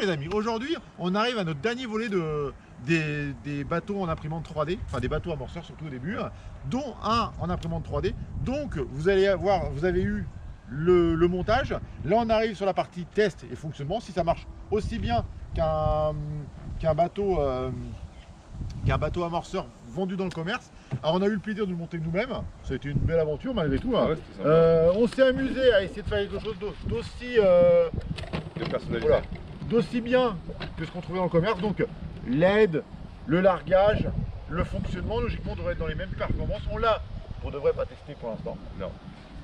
les amis, aujourd'hui on arrive à notre dernier volet des bateaux en imprimante 3D, enfin des bateaux amorceurs surtout au début, dont un en imprimante 3D. Donc vous allez voir, vous avez eu le montage. Là on arrive sur la partie test et fonctionnement, si ça marche aussi bien qu'un bateau amorceur vendu dans le commerce. Alors on a eu le plaisir de le monter nous-mêmes, ça a été une belle aventure malgré tout. Ouais, on s'est amusé à essayer de faire quelque chose d'aussi personnalisé. D'aussi bien que ce qu'on trouvait dans le commerce. Donc l'aide, le largage, le fonctionnement, logiquement devrait être dans les mêmes performances. On l'a, on ne devrait pas tester pour l'instant. Non.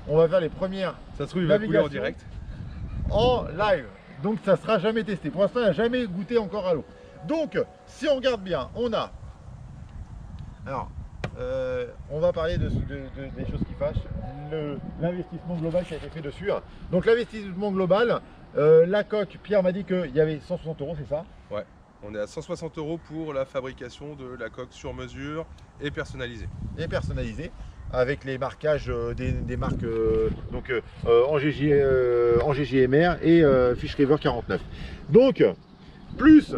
On va faire les premières. Ça se trouve, il va couler en direct. En live. Donc ça ne sera jamais testé. Pour l'instant, il n'a jamais goûté encore à l'eau. Donc, si on regarde bien, on a. Alors, on va parler des choses qui fâchent. L'investissement global qui a été fait dessus. Donc, l'investissement global, la coque, Pierre m'a dit qu'il y avait 160 €, c'est ça? Ouais. On est à 160 € pour la fabrication de la coque sur mesure et personnalisée. Avec les marquages des marques en GJMR et Fish River 49. Donc, plus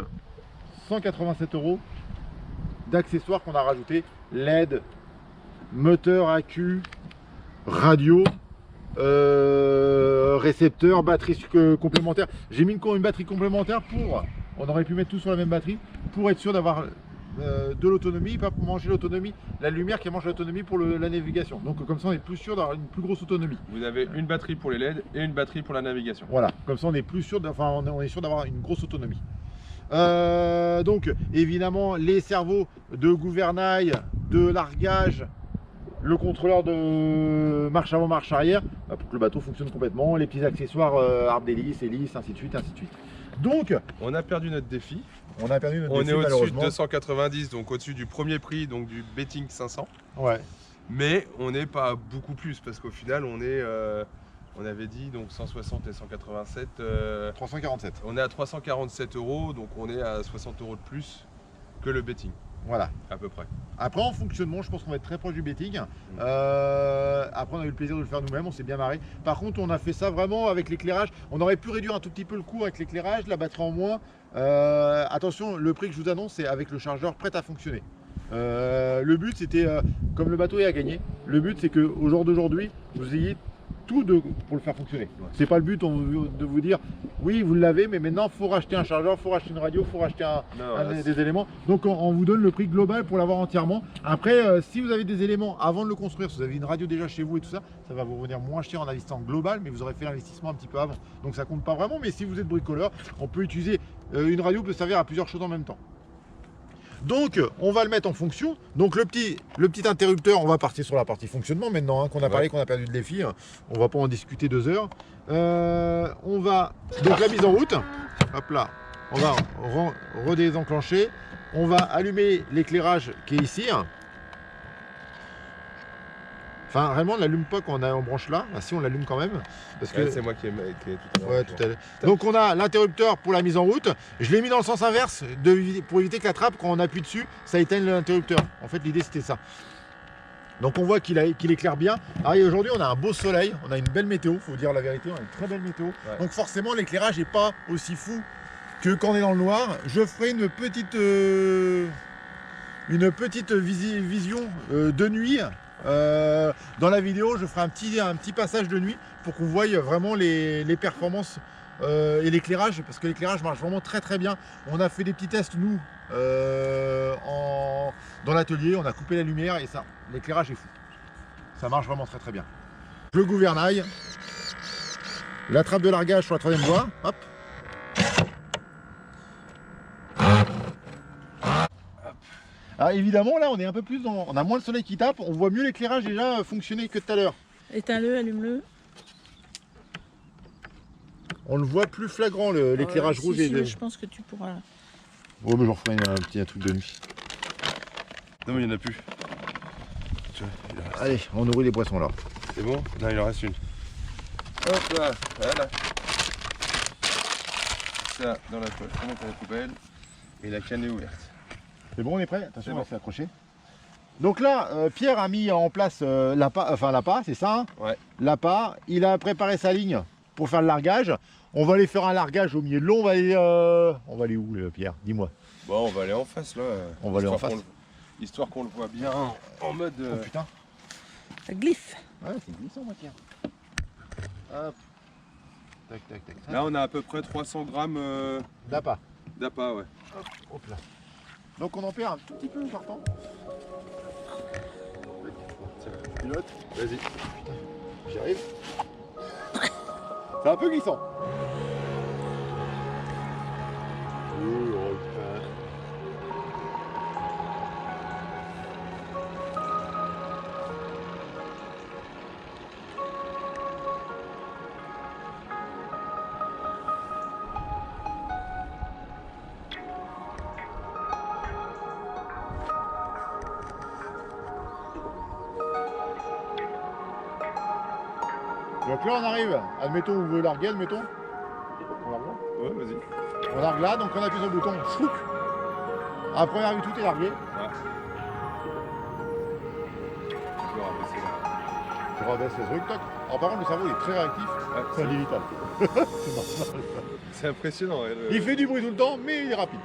187 € d'accessoires qu'on a rajouté, LED, moteur AQ, radio, récepteur, batterie complémentaire. J'ai mis une batterie complémentaire pour, on aurait pu mettre tout sur la même batterie, pour être sûr d'avoir de l'autonomie, pas pour manger l'autonomie, la lumière qui mange l'autonomie pour la navigation. Donc comme ça on est plus sûr d'avoir une plus grosse autonomie. Vous avez une batterie pour les LED et une batterie pour la navigation. Voilà, comme ça on est plus sûr, on est sûr d'avoir une grosse autonomie. Donc évidemment les servos de gouvernail, de largage, le contrôleur de marche avant, marche arrière, pour que le bateau fonctionne complètement, les petits accessoires arbre d'hélice, hélice, ainsi de suite, ainsi de suite. Donc on a perdu notre défi. On a perdu notre défi, défi, au-dessus de 290, donc au-dessus du premier prix, donc du betting 500. Ouais. Mais on n'est pas beaucoup plus parce qu'au final on est, on avait dit donc 160 et 187. 347. On est à 347 €, donc on est à 60 € de plus que le betting. Voilà. À peu près. Après en fonctionnement, je pense qu'on va être très proche du betting. Après on a eu le plaisir de le faire nous-mêmes, on s'est bien marré. Par contre on a fait ça vraiment avec l'éclairage. On aurait pu réduire un tout petit peu le coût avec l'éclairage, la batterie en moins. Attention, le prix que je vous annonce c'est avec le chargeur prêt à fonctionner. Le but c'était, comme le bateau est à gagner, le but c'est qu'au jour d'aujourd'hui vous ayez tout pour le faire fonctionner. C'est pas le but de vous dire oui vous l'avez mais maintenant il faut racheter un chargeur, il faut racheter une radio, il faut racheter des éléments. Donc on vous donne le prix global pour l'avoir entièrement. Après si vous avez des éléments avant de le construire, si vous avez une radio déjà chez vous et tout ça, ça va vous revenir moins cher en investissant global, mais vous aurez fait l'investissement un petit peu avant. Donc ça compte pas vraiment, mais si vous êtes bricoleur, on peut utiliser une radio qui peut servir à plusieurs choses en même temps. Donc on va le mettre en fonction. Donc le petit interrupteur, on va partir sur la partie fonctionnement maintenant, qu'on a parlé, qu'on a perdu le défi. On va pas en discuter 2 heures. On va donc la mise en route. Hop là, on va redésenclencher. On va allumer l'éclairage qui est ici. Enfin, réellement, on ne l'allume pas quand on branche là. Ah, si, on l'allume quand même. Parce que c'est moi qui ai tout à l'heure. Ouais, tout à l'heure. Donc, on a l'interrupteur pour la mise en route. Je l'ai mis dans le sens inverse pour éviter que la trappe, quand on appuie dessus, ça éteigne l'interrupteur. En fait, l'idée, c'était ça. Donc, on voit qu'il éclaire bien. Alors, aujourd'hui, on a un beau soleil. On a une belle météo, il faut dire la vérité. On a une très belle météo. Ouais. Donc, forcément, l'éclairage n'est pas aussi fou que quand on est dans le noir. Je ferai une petite vision de nuit. Dans la vidéo je ferai un petit passage de nuit pour qu'on voie vraiment les performances et l'éclairage, parce que l'éclairage marche vraiment très très bien. On a fait des petits tests nous dans l'atelier, on a coupé la lumière et ça, l'éclairage est fou, ça marche vraiment très très bien. Le gouvernail, la trappe de largage sur la 3e voie, hop. Alors évidemment là on est un peu plus on a moins le soleil qui tape, on voit mieux l'éclairage déjà fonctionner que tout à l'heure. Éteins-le, allume-le. On le voit plus flagrant l'éclairage rouge. Je pense que tu pourras. Oh mais j'en ferai un truc de nuit. Non mais il n'y en a plus. Allez, on nourrit les poissons là. C'est bon? Non, il en reste une. Hop là, voilà. Ça dans la poubelle et la canne est ouverte. C'est bon, on est prêt? Attention, on va s'accrocher. Donc là, Pierre a mis en place l'appât, c'est ça hein? Ouais. L'appât, il a préparé sa ligne pour faire le largage. On va aller faire un largage au milieu de l'eau. On va aller où, Pierre? Dis-moi. Bon, on va aller en face là. On va aller en face. Histoire qu'on le voit bien en mode. Oh putain. Ça glisse. Ouais, c'est glissant, moi, tiens. Hop. Tac, tac, tac. Là, on a à peu près 300 grammes D'appât. d'appât, ouais. Hop là. Donc on en perd un tout petit peu en partant. Pilote. Vas-y. J'y arrive. C'est un peu glissant. Donc là on arrive, admettons vous voulez larguer, admettons. On largue là. Ouais, vas-y. On largue là, donc on appuie sur le bouton, chouc. À première vue tout est largué. Ouais. Je vais rabaisser là. Je rabaisse le truc, toc. Alors par contre le cerveau il est très réactif, Ouais, c'est individuel. C'est normal. c'est impressionnant. Ouais, Il fait du bruit tout le temps, mais il est rapide.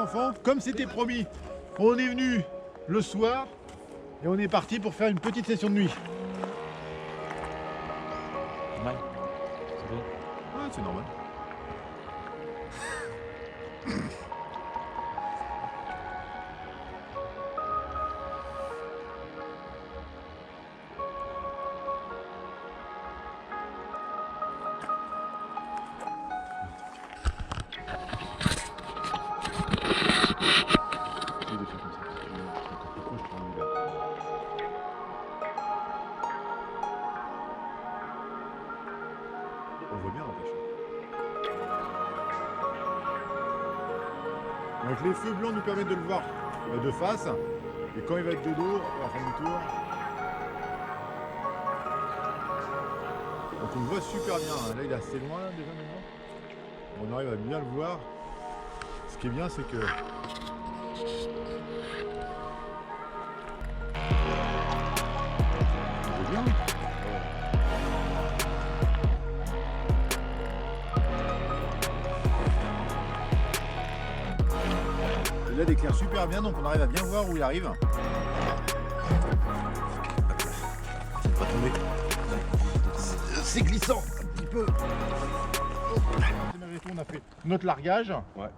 Enfants, comme c'était promis, on est venu le soir et on est parti pour faire une petite session de nuit. Ouais, c'est bon. Ouais, c'est normal. On voit bien n'empêche. Donc les feux blancs nous permettent de le voir de face. Et quand il va être de dos, on va faire demi-tour. Donc on le voit super bien. Là, il est assez loin déjà maintenant. On arrive à bien le voir. Ce qui est bien, c'est que on voit bien. Et là, il éclaire super bien, donc on arrive à bien voir où il arrive. C'est pas tombé. C'est glissant un petit peu. Malgré tout, on a fait notre largage. Ouais.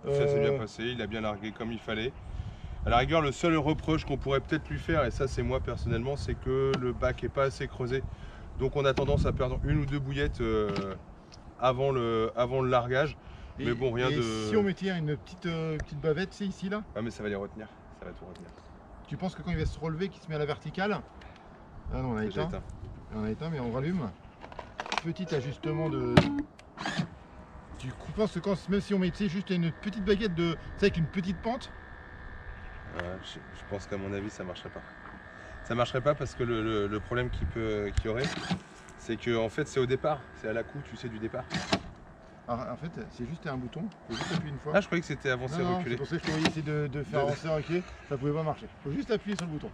Ça s'est bien passé, il a bien largué comme il fallait. À la rigueur, le seul reproche qu'on pourrait peut-être lui faire, et ça c'est moi personnellement, c'est que le bac est pas assez creusé. Donc on a tendance à perdre une ou deux bouillettes avant le largage. Mais bon, rien de... Si on mettait une petite bavette, c'est ici là, Ah mais ça va les retenir, ça va tout retenir. tu penses que quand il va se relever, qu'il se met à la verticale, ah non, on a Déjà éteint. éteint. On a éteint, mais on rallume. Petit ajustement de... Tu penses que même si on mettait juste une petite baguette de... Tu sais, avec une petite pente, Je pense qu'à mon avis ça marcherait pas. Ça marcherait pas parce que le problème qu'il y aurait, c'est que en fait c'est au départ, c'est à la coup, tu sais, du départ. en fait, c'est juste un bouton, faut juste appuyer une fois. Ah, je croyais que c'était avancer, Non, reculer. c'est pour ça que je te voyais essayer de faire avancer, reculer, ça pouvait pas marcher. Faut juste appuyer sur le bouton.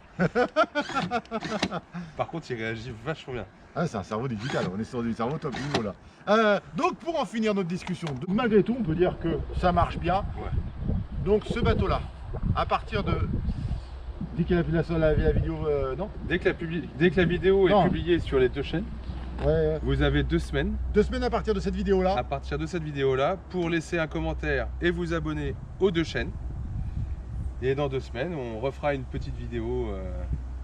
Par contre, il réagit vachement bien. Ah, c'est un cerveau digital, on est sur du cerveau top niveau là. Donc pour en finir notre discussion, malgré tout, on peut dire que ça marche bien. Ouais. Donc ce bateau-là, à partir de... Dès qu'il a fait la vidéo, non Dès que la vidéo Non. est publiée sur les deux chaînes, Ouais, vous avez 2 semaines 2 semaines à partir de cette vidéo-là. à partir de cette vidéo-là pour laisser un commentaire et vous abonner aux deux chaînes. Et dans 2 semaines, on refera une petite vidéo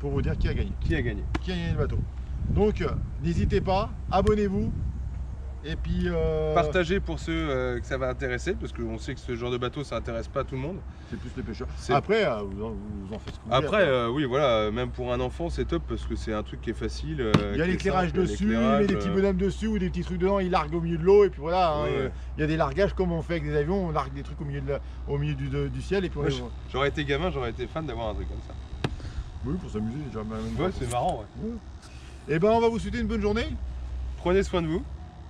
Pour vous dire qui a gagné. qui a gagné. Qui a gagné le bateau. Donc n'hésitez pas, abonnez-vous. Et puis... Partagez pour ceux que ça va intéresser, parce qu'on sait que ce genre de bateau, ça intéresse pas tout le monde. c'est plus les pêcheurs. C'est- Après, vous en faites ce que vous voulez. Après, oui, voilà, même pour un enfant, c'est top, parce que c'est un truc qui est facile. Il y a qui est l'éclairage simple, dessus, il l'éclairage, met des petits bonhommes dessus ou des petits trucs dedans, il largue au milieu de l'eau et puis voilà. Hein, Ouais. il y a des largages comme on fait avec des avions, on largue des trucs au milieu du ciel et puis on Moi, les voit. J'aurais été gamin, j'aurais été fan d'avoir un truc comme ça. Oui, pour s'amuser déjà. Ouais, c'est marrant. Ouais. Et ben on va vous souhaiter une bonne journée Prenez soin de vous.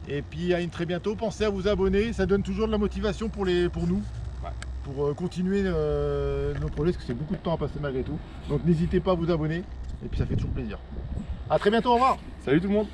et puis à une très bientôt. Pensez à vous abonner, ça donne toujours de la motivation pour nous. Ouais. Pour continuer nos projets parce que c'est beaucoup de temps à passer malgré tout. Donc n'hésitez pas à vous abonner et puis ça fait toujours plaisir. A très bientôt, au revoir. Salut tout le monde.